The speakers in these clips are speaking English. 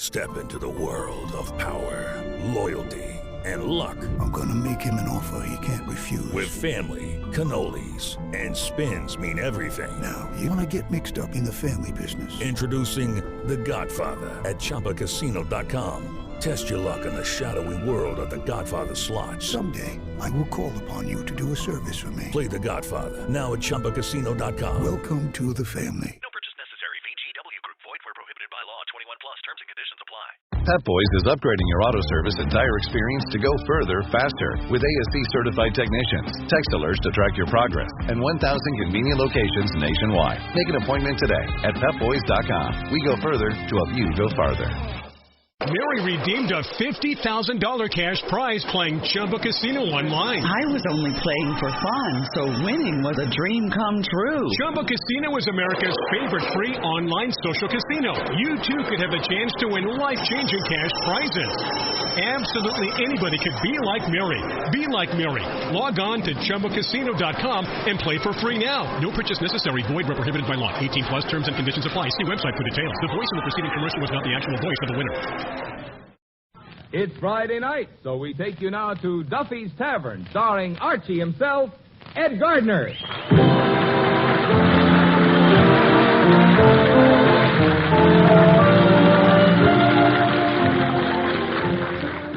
Step into the world of power, loyalty, and luck. I'm gonna make him an offer he can't refuse. With family, cannolis, and spins mean everything. Now, you wanna get mixed up in the family business. Introducing The Godfather at ChumbaCasino.com. Test your luck in the shadowy world of The Godfather slot. Someday, I will call upon you to do a service for me. Play The Godfather now at ChumbaCasino.com. Welcome to the family. No purchase necessary. VGW Group. Void where prohibited by law. 21 plus. Terms and conditions apply. Pep Boys is upgrading your auto service and tire experience to go further, faster, with ASC-certified technicians, text alerts to track your progress, and 1,000 convenient locations nationwide. Make an appointment today at PepBoys.com. We go further to help you go farther. Mary redeemed a $50,000 cash prize playing Chumba Casino online. I was only playing for fun, so winning was a dream come true. Chumba Casino is America's favorite free online social casino. You, too, could have the chance to win life-changing cash prizes. Absolutely anybody could be like Mary. Be like Mary. Log on to ChumbaCasino.com and play for free now. No purchase necessary. Void where prohibited by law. 18 plus. Terms and conditions apply. See website for details. The voice in the preceding commercial was not the actual voice of the winner. It's Friday night, so we take you now to Duffy's Tavern, starring Archie himself, Ed Gardner.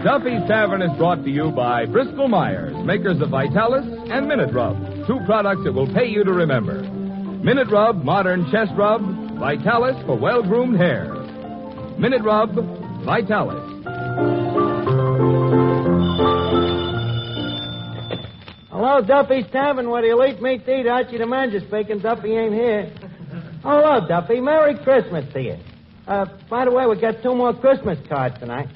Duffy's Tavern is brought to you by Bristol Myers, makers of Vitalis and Minute Rub, two products that will pay you to remember. Minute Rub, modern chest rub, Vitalis for well-groomed hair. Minute Rub, Vitalis. Hello, Duffy's Tavern, where the elite meet to eat. Archie the manager speaking. Duffy ain't here. Hello, Duffy. Merry Christmas to you. By the way, we got 2 more Christmas cards tonight.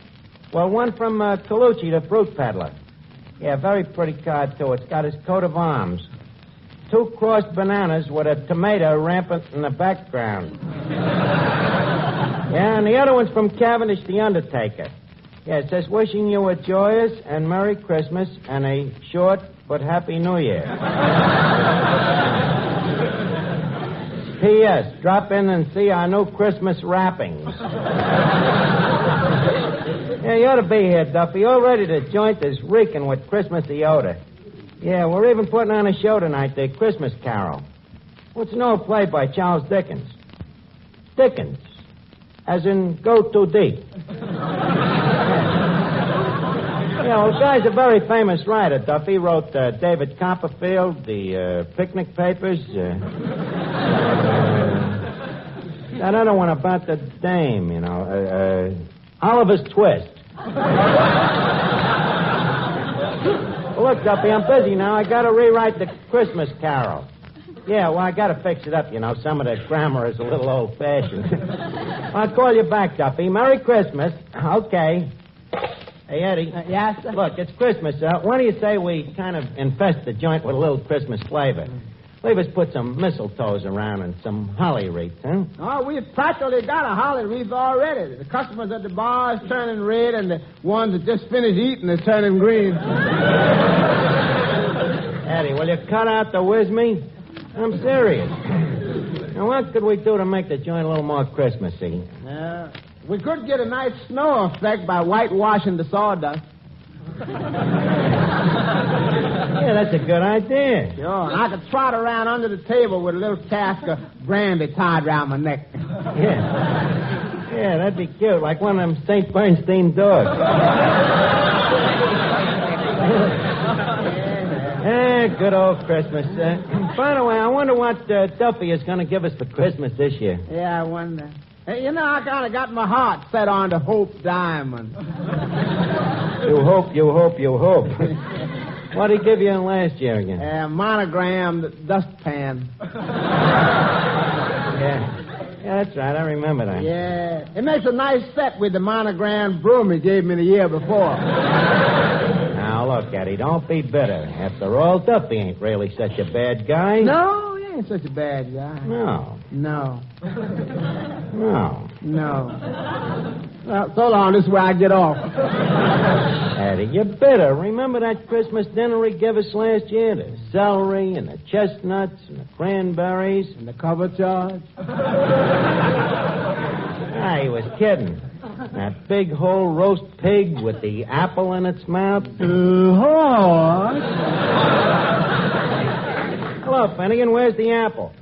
Well, one from Colucci, the fruit peddler. Yeah, very pretty card, too. It's got his coat of arms. 2 crossed bananas with a tomato rampant in the background. Yeah, and the other one's from Cavendish, the Undertaker. Yeah, it says, wishing you a joyous and Merry Christmas and a short but Happy New Year. P.S. Drop in and see our new Christmas wrappings. Yeah, you ought to be here, Duffy. Already the joint is reeking with Christmassy odor. Yeah, we're even putting on a show tonight, the Christmas Carol. What's an old play by Charles Dickens? Dickens. As in, go too deep. Yeah, well, the guy's a very famous writer, Duffy. Wrote David Copperfield, the Picnic Papers. That other one about the dame, you know. Oliver's Twist. Well, look, Duffy, I'm busy now. I got to rewrite the Christmas Carol. Yeah, well, I got to fix it up, you know. Some of the grammar is a little old-fashioned. I'll call you back, Duffy. Merry Christmas. Okay. Hey, Eddie. Yes, sir? Look, it's Christmas. Why do you say we kind of infest the joint with a little Christmas flavor? Leave us put some mistletoes around and some holly wreaths, huh? Oh, we've practically got a holly wreath already. The customers at the bar is turning red, and the ones that just finished eating is turning green. Eddie, will you cut out the whiz me? I'm serious. Now, what could we do to make the joint a little more Christmassy? We could get a nice snow effect by whitewashing the sawdust. Yeah, that's a good idea. Sure, and I could trot around under the table with a little cask of brandy tied around my neck. Yeah, that'd be cute, like one of them St. Bernstein dogs. Good old Christmas. By the way, I wonder what Duffy is going to give us for Christmas this year. Yeah, I wonder. Hey, you know, I kind of got my heart set on the Hope Diamond. You hope. What did he give you in last year again? Monogram dustpan. Yeah, that's right. I remember that. Yeah. It makes a nice set with the monogram broom he gave me the year before. Now, look, Eddie, don't be bitter. After all, Duffy ain't really such a bad guy. No, he ain't such a bad guy. No. Well, so long. This is where I get off. Eddie, you're bitter. Remember that Christmas dinner he gave us last year? The celery and the chestnuts and the cranberries. And the cover charge? He was kidding. That big whole roast pig with the apple in its mouth. Horse. Hello, Finnegan. Where's the apple?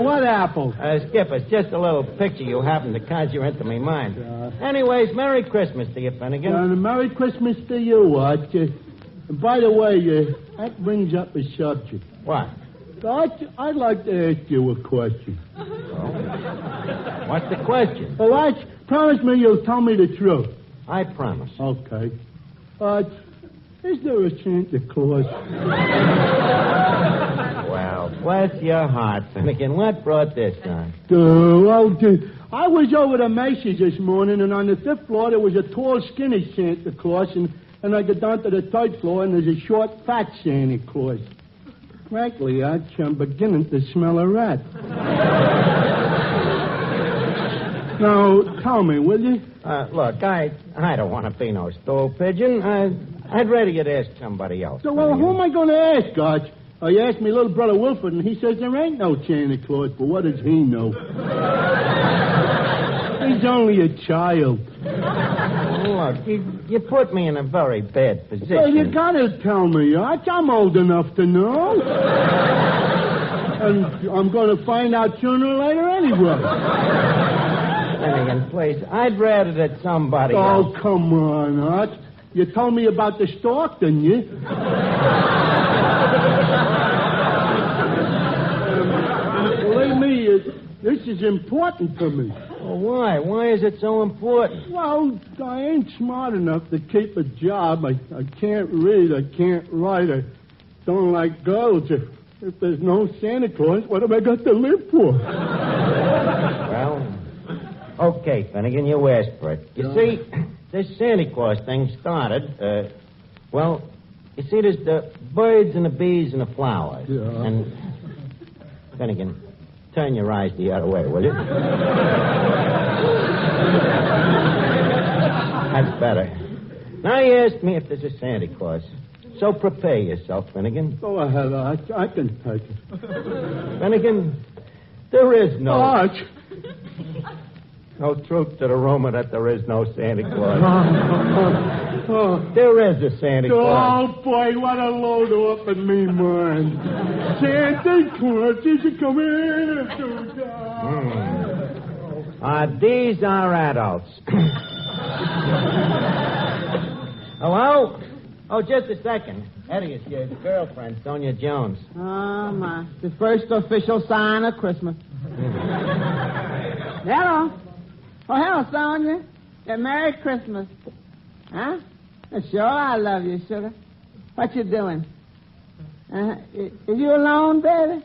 What apple? Skip, it's just a little picture you happened to conjure into my mind. Anyways, Merry Christmas to you, Finnegan. And Merry Christmas to you, Archie. And by the way, that brings up a subject. What? Archie, I'd like to ask you a question. Oh? What's the question? Well, Archie, promise me you'll tell me the truth. I promise. Okay. Archie, is there a Santa Claus? Well, bless your heart, Finnegan. What brought this on? I was over to Macy's this morning, and on the 5th floor there was a tall, skinny Santa Claus, and I got down to the 3rd floor, and there's a short, fat Santa Claus. Frankly, Archie, I'm beginning to smell a rat. Now, tell me, will you? Look, I don't want to be no stool pigeon. I'd rather you'd ask somebody else. So, well, who am I going to ask, Archie? You asked me little brother Wilford, and he says there ain't no Santa Claus, but what does he know? He's only a child. Look, you put me in a very bad position. Well, you gotta tell me, Arch. I'm old enough to know. And I'm going to find out sooner or later anyway. Finnegan, please, I'd rather that somebody else... Oh, come on, Arch. You told me about the stork, didn't you? Believe me, this is important to me. Well, why? Why is it so important? Well, I ain't smart enough to keep a job. I can't read. I can't write. I don't like girls. If there's no Santa Claus, what have I got to live for? Well, okay, Finnegan, you asked for it. You see, this Santa Claus thing started, you see, there's the birds and the bees and the flowers. Yeah. And, Finnegan, turn your eyes the other way, will you? That's better. Now you asked me if there's a Santa Claus. So prepare yourself, Finnegan. Go ahead, Arch. I can take it. Finnegan, there is no... Arch! No truth to the rumor that there is no Santa Claus. There is a Santa Claus. Oh, boy, what a load up in me mind. Santa Claus is coming to town. These are adults. Hello? Oh, just a second. Eddie, it's your girlfriend, Sonia Jones. Oh, my. The first official sign of Christmas. Hello. Oh, hello, Sonia. Yeah, Merry Christmas. Huh? Sure, I love you, sugar. What you doing? Is you alone, baby?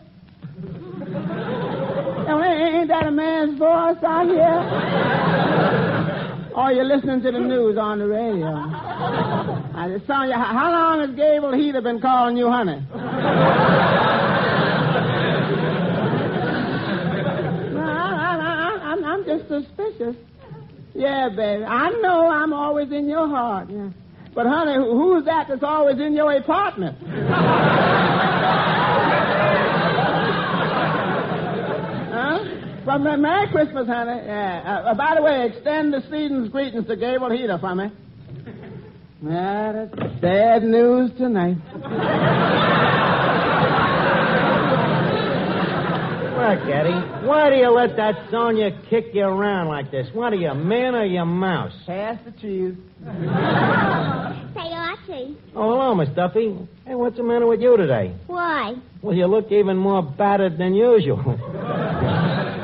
Oh, ain't that a man's voice out here? Oh, you're listening to the news on the radio. Sonia, how long has Gable Heater been calling you honey? I'm just suspicious. Yeah, baby. I know I'm always in your heart. Yeah. But, honey, who's that that's always in your apartment? Huh? Well, Merry Christmas, honey. Yeah. By the way, extend the season's greetings to Gable Heater for me. Yeah, that's bad news tonight. Look, Eddie, why do you let that Sonia kick you around like this? What are you, man or you mouse? Pass the cheese. Say, Archie. Oh, hello, Miss Duffy. Hey, what's the matter with you today? Why? Well, you look even more battered than usual.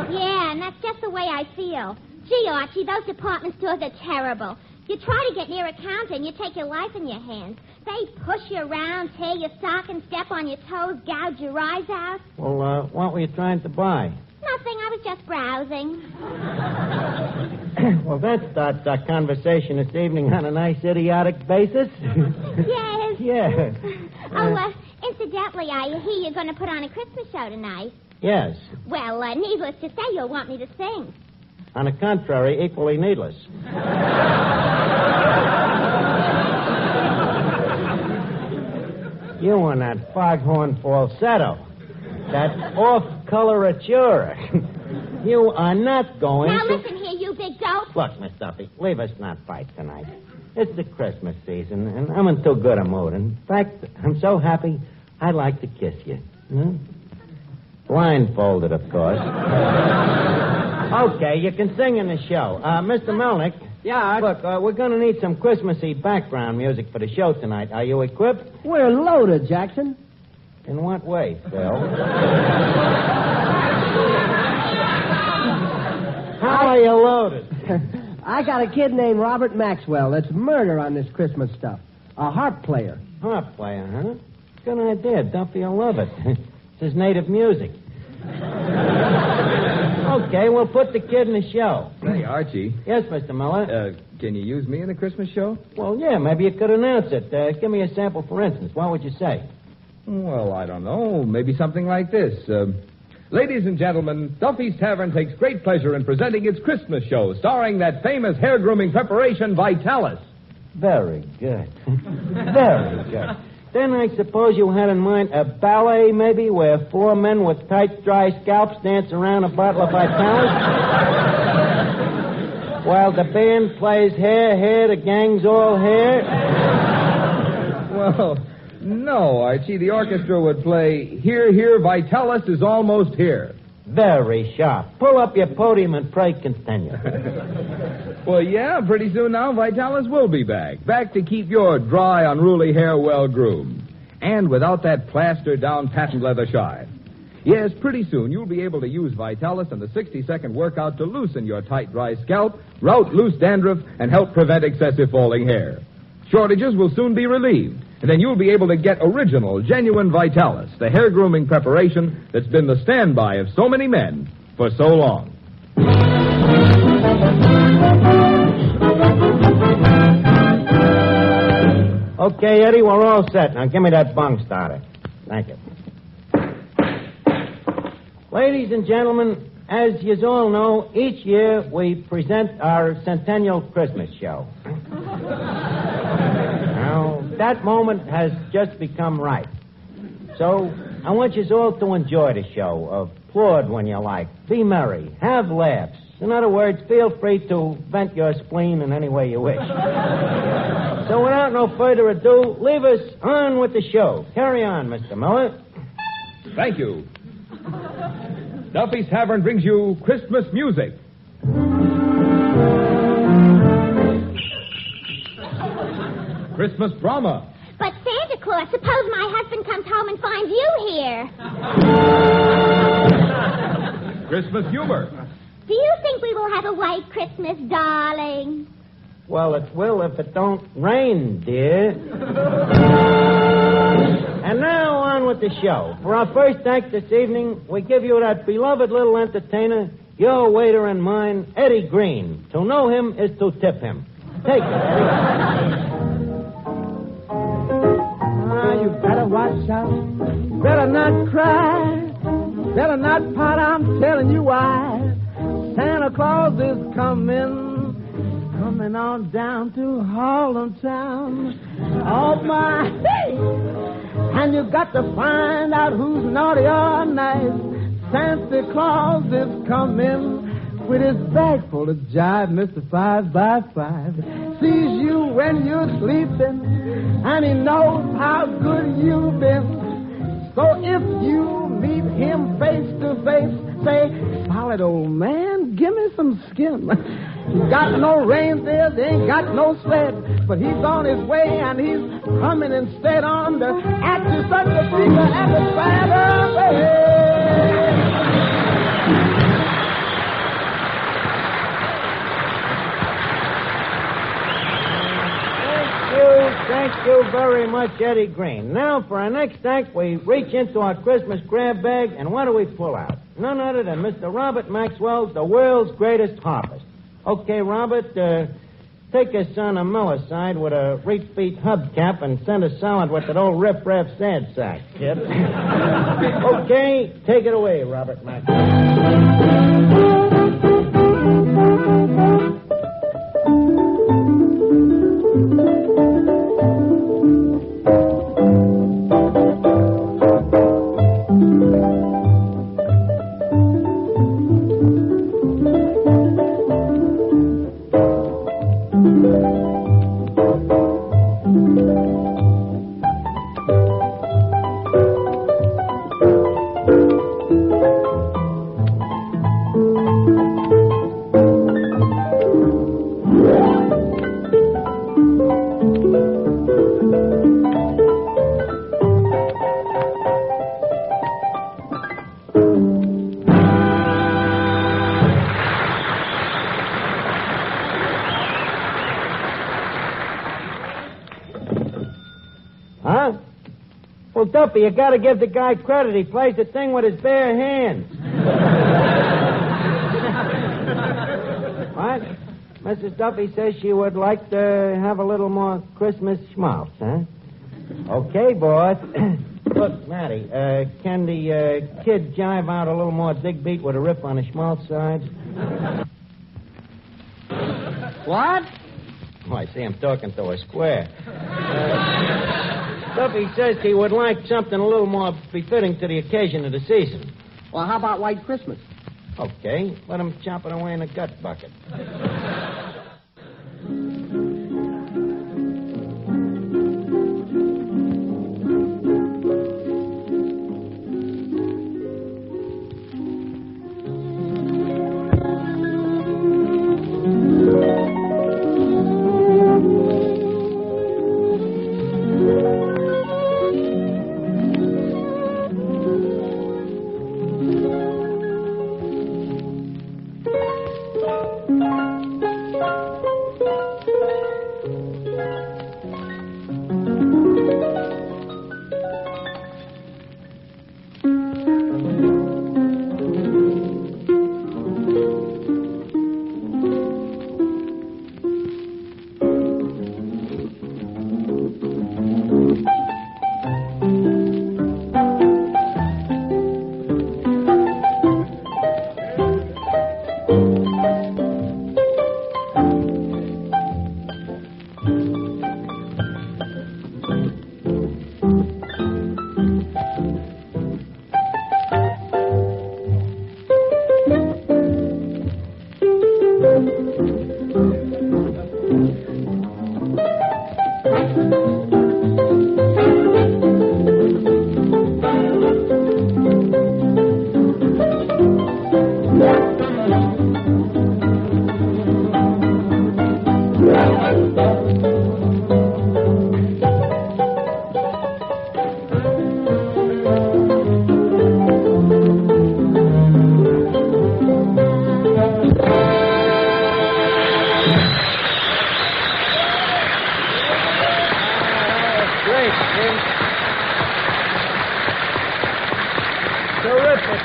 Yeah, and that's just the way I feel. Gee, Archie, those department stores are terrible. You try to get near a counter and you take your life in your hands. They push you around, tear your sock and step on your toes, gouge your eyes out. Well, what were you trying to buy? Nothing, I was just browsing. Well, that starts our conversation this evening on a nice idiotic basis. Yes. Yeah. Incidentally, I hear you're going to put on a Christmas show tonight. Yes. Well, needless to say, you'll want me to sing. On the contrary, equally needless. You and that foghorn falsetto. That off-coloratura. You are not going Now to... listen here, you big dope. Look, Miss Duffy, leave us not fight tonight. It's the Christmas season, and I'm in too good a mood. In fact, I'm so happy, I'd like to kiss you. Blindfolded, of course. Okay, you can sing in the show. Mr. Melnick. Yeah? Look, we're going to need some Christmassy background music for the show tonight. Are you equipped? We're loaded, Jackson. In what way, Phil? How are you loaded? I got a kid named Robert Maxwell that's murder on this Christmas stuff. A harp player. Harp player, huh? Good idea. Duffy will love it. It's his native music. Okay, we'll put the kid in the show. Say, Archie. Yes, Mr. Miller? Can you use me in the Christmas show? Well, yeah, maybe you could announce it. Give me a sample, for instance. What would you say? Well, I don't know. Maybe something like this. Ladies and gentlemen, Duffy's Tavern takes great pleasure in presenting its Christmas show, starring that famous hair grooming preparation, Vitalis. Very good. Very good. Then I suppose you had in mind a ballet, maybe, where 4 men with tight, dry scalps dance around a bottle of Vitalis? While the band plays Hair, the gang's all hair? Well, no, Archie. The orchestra would play Here, Here, Vitalis is almost here. Very sharp. Pull up your podium and pray continue. Well, yeah, pretty soon now, Vitalis will be back. Back to keep your dry, unruly hair well groomed. And without that plastered-down patent leather shine. Yes, pretty soon you'll be able to use Vitalis and the 60-second workout to loosen your tight, dry scalp, rout loose dandruff, and help prevent excessive falling hair. Shortages will soon be relieved, and then you'll be able to get original, genuine Vitalis, the hair grooming preparation that's been the standby of so many men for so long. Okay, Eddie, we're all set. Now give me that bung starter. Thank you. Ladies and gentlemen, as you all know, each year we present our centennial Christmas show. Now, that moment has just become right. So, I want you all to enjoy the show. Applaud when you like. Be merry. Have laughs. In other words, feel free to vent your spleen in any way you wish. So, without no further ado, leave us on with the show. Carry on, Mr. Miller. Thank you. Duffy's Tavern brings you Christmas music. Christmas drama. But Santa Claus, suppose my husband comes home and finds you here. Christmas humor. Do you think we will have a white Christmas, darling? Well, it will if it don't rain, dear. And now on with the show. For our first act this evening, we give you that beloved little entertainer, your waiter and mine, Eddie Green. To know him is to tip him. Take it, Eddie. You better watch out. Better not cry. Better not pout. I'm telling you why. Santa Claus is coming on down to Harlem Town. Oh, my. And you got to find out who's naughty or nice. Santa Claus is coming with his bag full of jive, Mr. 5x5. Sees you when you're sleeping, and he knows how good you've been. So if you meet him face to face, say, solid old man, give me some skin. He's got no reindeer, they ain't got no sled, but he's on his way and he's coming instead on the act you such a figure at the Santa Thank you very much, Eddie Green. Now, for our next act, we reach into our Christmas grab bag, and what do we pull out? None other than Mr. Robert Maxwell, the world's greatest harpist. Okay, Robert, take us on a Miller side with a reef-feet hubcap and send us solid with that old riff-raff sad sack, kid. Okay, take it away, Robert Maxwell. Well, Duffy, you got to give the guy credit. He plays the thing with his bare hands. What? Mrs. Duffy says she would like to have a little more Christmas schmaltz, huh? Okay, boss. Look, Matty, can the kid jive out a little more dig beat with a riff on the schmaltz side? What? Oh, I see I'm talking to a square. Duffy says he would like something a little more befitting to the occasion of the season. Well, how about White Christmas? Okay, let him chop it away in a gut bucket.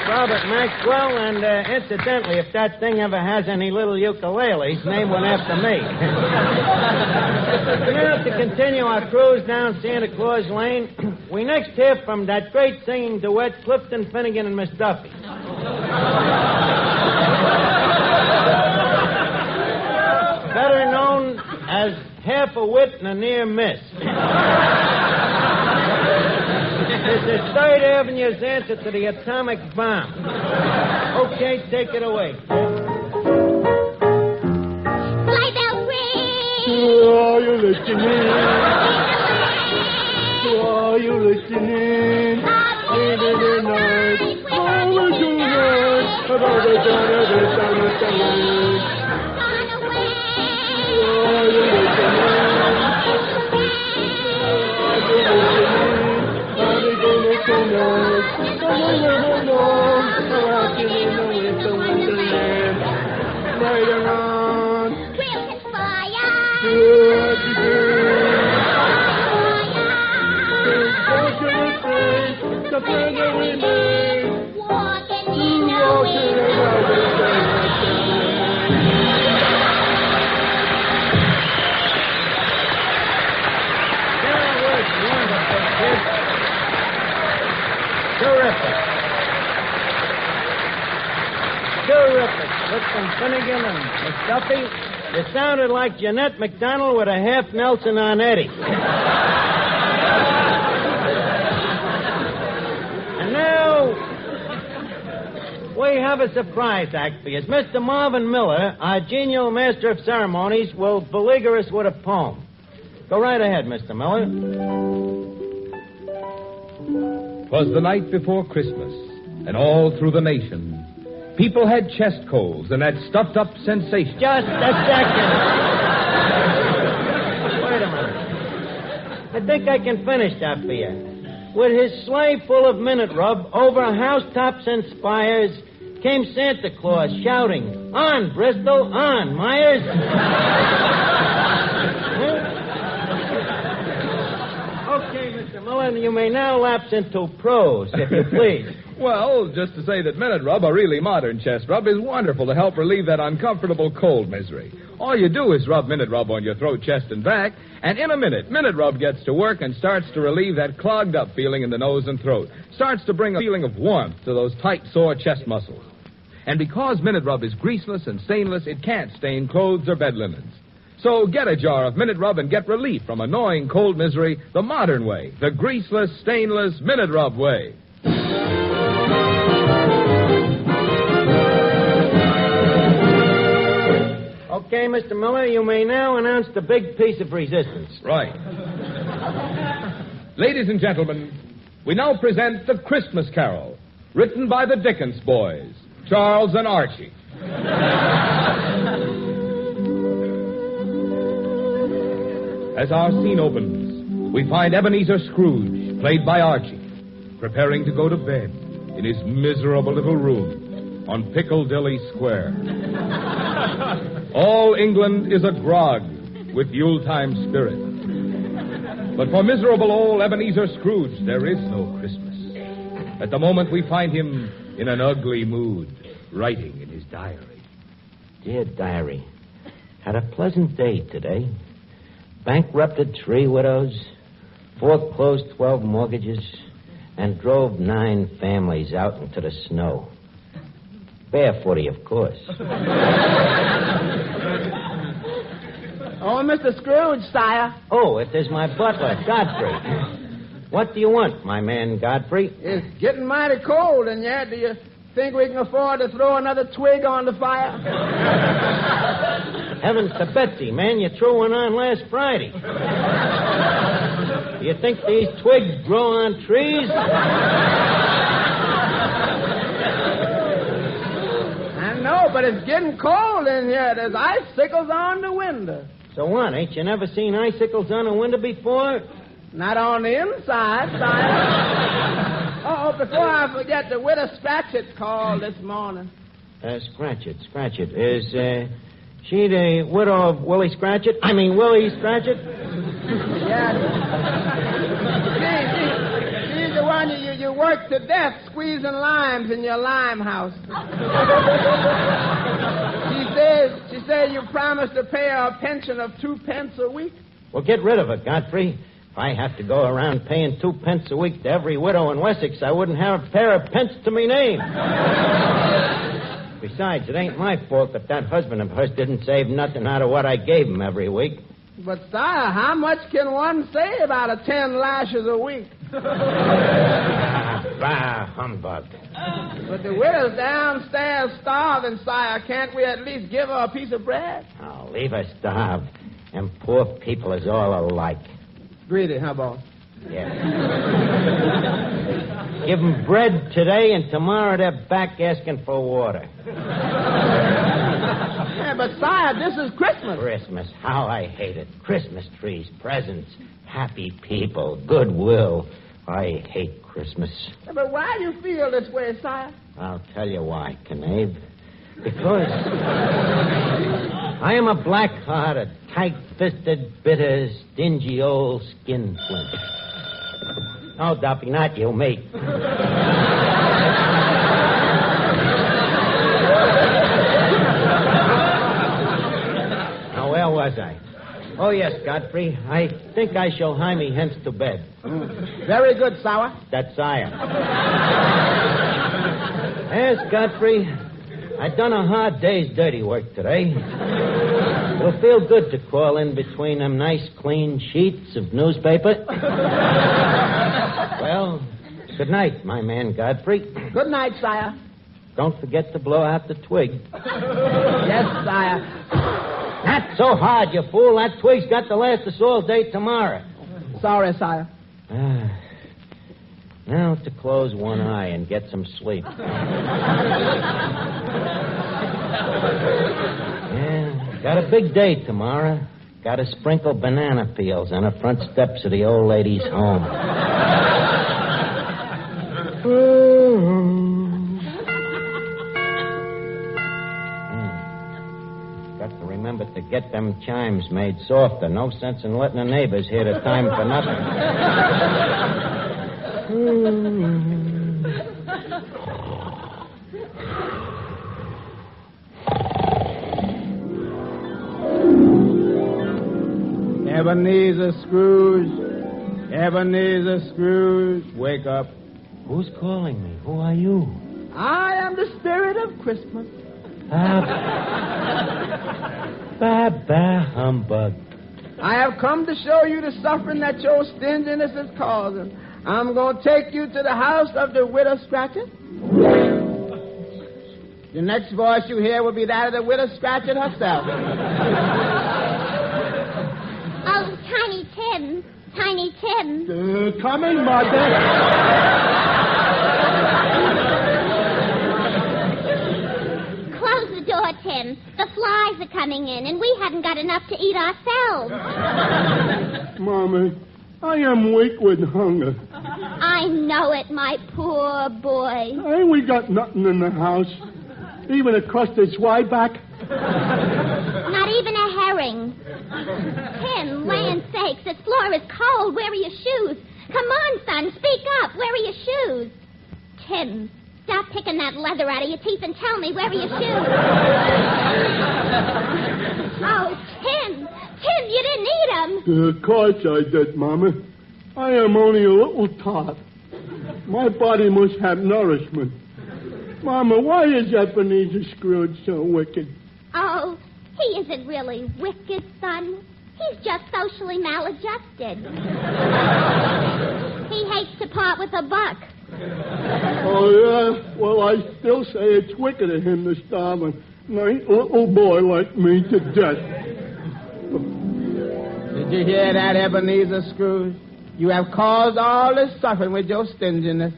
Robert Maxwell, and incidentally, if that thing ever has any little ukuleles, name one after me. Now, to continue our cruise down Santa Claus Lane, we next hear from that great singing duet, Clifton Finnegan and Miss Duffy. Better known as Half a Wit and a Near Miss. This is 3rd Avenue's answer to the atomic bomb. Okay, take it away. Sleigh bells ring. Are you listening? Are you listening? In the night, over tonight, about the dawn of the summer sun. Gone away. Are you listening? Later on, We'll conspire. The friend that we made. Walking in the Terrific. Terrific. Clifton Finnegan and Miss Duffy. You sounded like Jeanette MacDonald with a half Nelson on Eddie. And now, we have a surprise act for you. Mr. Marvin Miller, our genial master of ceremonies, will beleaguer us with a poem. Go right ahead, Mr. Miller. 'Twas the night before Christmas, and all through the nation, people had chest colds and that stuffed-up sensation. Just a second. Wait a minute. I think I can finish that for you. With his sleigh full of minute rub over housetops and spires came Santa Claus shouting, "On, Bristol, on, Myers." Okay, Mr. Miller, you may now lapse into prose, if you please. Well, just to say that Minute Rub, a really modern chest rub, is wonderful to help relieve that uncomfortable cold misery. All you do is rub Minute Rub on your throat, chest, and back, and in a minute, Minute Rub gets to work and starts to relieve that clogged up feeling in the nose and throat. Starts to bring a feeling of warmth to those tight, sore chest muscles. And because Minute Rub is greaseless and stainless, it can't stain clothes or bed linens. So get a jar of Minute Rub and get relief from annoying cold misery the modern way, the greaseless, stainless Minute Rub way. Okay, Mr. Miller, you may now announce the big piece of resistance. Right. Ladies and gentlemen, we now present The Christmas Carol, written by the Dickens boys, Charles and Archie. As our scene opens, we find Ebenezer Scrooge, played by Archie, preparing to go to bed in his miserable little room on Piccadilly Square. All England is agog with Yuletime spirit. But for miserable old Ebenezer Scrooge, there is no Christmas. At the moment, we find him in an ugly mood, writing in his diary. Dear diary, had a pleasant day today. Bankrupted 3 widows, foreclosed 12 mortgages, and drove 9 families out into the snow. Barefooty, of course. Oh, Mr. Scrooge, sire. Oh, it is my butler, Godfrey. What do you want, my man Godfrey? It's getting mighty cold in here. Do you think we can afford to throw another twig on the fire? Heavens to Betsy, man, you threw one on last Friday. Do you think these twigs grow on trees? I know, but it's getting cold in here. There's icicles on the window. So what, ain't you never seen icicles on a window before? Not on the inside, sire. Oh, before I forget, the widow Scratchit called this morning. Scratchit. Is, she the widow of Willie Scratchit? I mean, Willie Scratchit? Yeah. She's the one you work to death squeezing limes in your lime house. She says you promised to pay her a pension of 2 pence a week. Well, get rid of her, Godfrey. If I have to go around paying 2 pence a week to every widow in Wessex, I wouldn't have a pair of pence to me name. Besides, it ain't my fault that husband of hers didn't save nothing out of what I gave him every week. But, sire, how much can one save out of 10 lashes a week? Bah, humbug. But the widow's downstairs starving, sire. Can't we at least give her a piece of bread? Oh, leave her starve. Them poor people is all alike. Greedy, huh, boss? Yeah. Give them bread today, and tomorrow they're back asking for water. Yeah, but, sire, this is Christmas. Christmas. How I hate it. Christmas trees, presents, happy people, goodwill. I hate Christmas. Yeah, but why do you feel this way, sire? I'll tell you why, Knave. Because I am a black-hearted, tight-fisted, bitter, stingy old skinflint. Oh, Duffy, not you, me. Now, where was I? Oh, yes, Godfrey. I think I shall hie me hence to bed. Very good, sire. That's sire. Yes, Godfrey. I done a hard day's dirty work today. It'll feel good to crawl in between them nice, clean sheets of newspaper. Well, good night, my man Godfrey. Good night, sire. Don't forget to blow out the twig. Yes, sire. Not so hard, you fool. That twig's got to last us all day tomorrow. Sorry, sire. Now to close one eye and get some sleep. Yeah, got a big day tomorrow. Got to sprinkle banana peels on the front steps of the old lady's home. Got have to remember to get them chimes made softer. No sense in letting the neighbors hear the time for nothing. Ebenezer Scrooge, wake up. Who's calling me? Who are you? I am the spirit of Christmas. Bah, humbug. I have come to show you the suffering that your stinginess is causing. I'm going to take you to the house of the widow Scratchit. The next voice you hear will be that of the widow Scratchit herself. Oh, Tiny Tim. Tiny Tim. Coming, Mother. Close the door, Tim. The flies are coming in, and we haven't got enough to eat ourselves. Mommy, I am weak with hunger. I know it, my poor boy. Ain't we got nothing in the house? Even a crusted swieback? Not even a herring. Tim, land sakes, this floor is cold. Where are your shoes? Come on, son, speak up. Where are your shoes? Tim, stop picking that leather out of your teeth and tell me, where are your shoes? Oh, Tim, you didn't eat them. Of course I did, Mama. I am only a little tot. My body must have nourishment. Mama, why is Ebenezer Scrooge so wicked? Oh, he isn't really wicked, son. He's just socially maladjusted. He hates to part with a buck. Oh, yeah? Well, I still say it's wicked of him to starve a nice little boy like me to death. Did you hear that, Ebenezer Scrooge? You have caused all this suffering with your stinginess.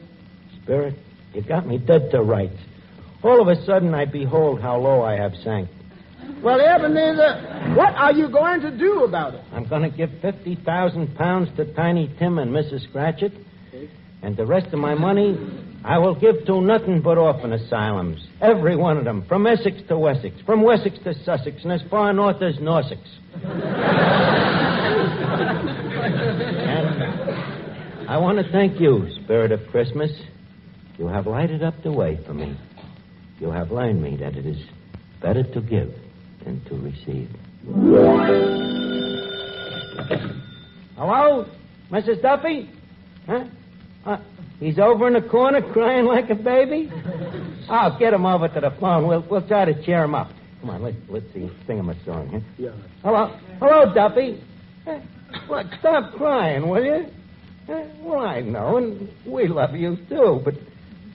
Spirit, you got me dead to rights. All of a sudden, I behold how low I have sank. Well, Ebenezer, what are you going to do about it? I'm going to give 50,000 pounds to Tiny Tim and Mrs. Scratchit, and the rest of my money I will give to nothing but orphan asylums. Every one of them, from Essex to Wessex, from Wessex to Sussex, and as far north as Norsex. And I want to thank you, Spirit of Christmas. You have lighted up the way for me. You have learned me that it is better to give than to receive. Hello? Mrs. Duffy? Huh? He's over in the corner crying like a baby? Oh, get him over to the phone. We'll try to cheer him up. Come on, let's see. Sing him a song, huh? Yeah. Hello, Duffy. What? Stop crying, will you? Well, I know, and we love you, too, but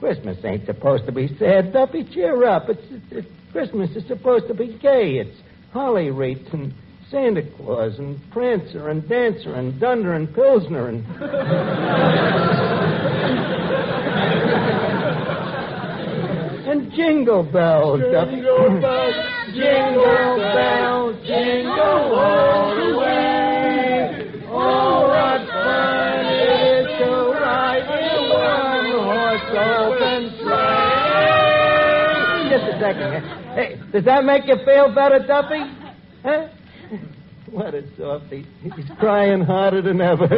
Christmas ain't supposed to be sad, Duffy. Cheer up. It's Christmas is supposed to be gay. It's holly wreaths and Santa Claus and Prancer and Dancer and Dunder and Pilsner and... and Jingle Bells, Duffy. Jingle bells, Jingle bells, jingle all the way. Oh, what fun it is to ride in one-horse open sleigh. Just a second. Hey, does that make you feel better, Duffy? Huh? What a softy. He's crying harder than ever.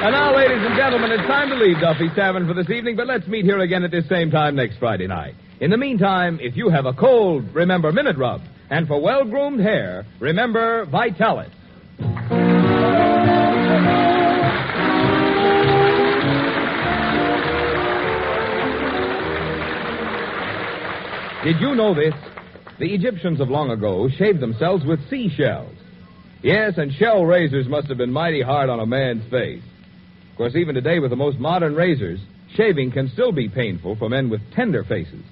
And now, ladies and gentlemen, it's time to leave Duffy's Tavern for this evening, but let's meet here again at this same time next Friday night. In the meantime, if you have a cold, remember Minute Rub. And for well-groomed hair, remember Vitalis. Did you know this? The Egyptians of long ago shaved themselves with seashells. Yes, and shell razors must have been mighty hard on a man's face. Of course, even today with the most modern razors, shaving can still be painful for men with tender faces.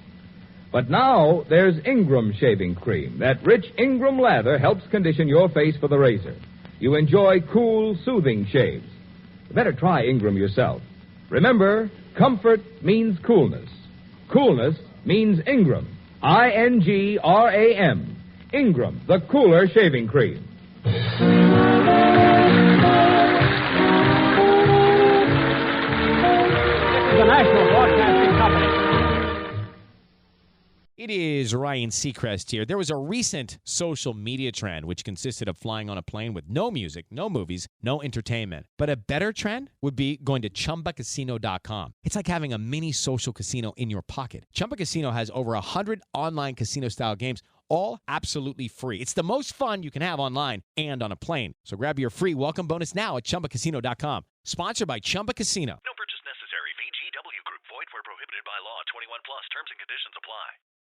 But now there's Ingram shaving cream. That rich Ingram lather helps condition your face for the razor. You enjoy cool, soothing shaves. You better try Ingram yourself. Remember, comfort means coolness. Coolness means Ingram. I-N-G-R-A-M. Ingram, the cooler shaving cream. It is Ryan Seacrest here. There was a recent social media trend which consisted of flying on a plane with no music, no movies, no entertainment. But a better trend would be going to ChumbaCasino.com. It's like having a mini social casino in your pocket. Chumba Casino has over 100 online casino-style games, all absolutely free. It's the most fun you can have online and on a plane. So grab your free welcome bonus now at ChumbaCasino.com. Sponsored by Chumba Casino. No purchase necessary. VGW Group. Void where prohibited by law. 21 plus. Terms and conditions apply.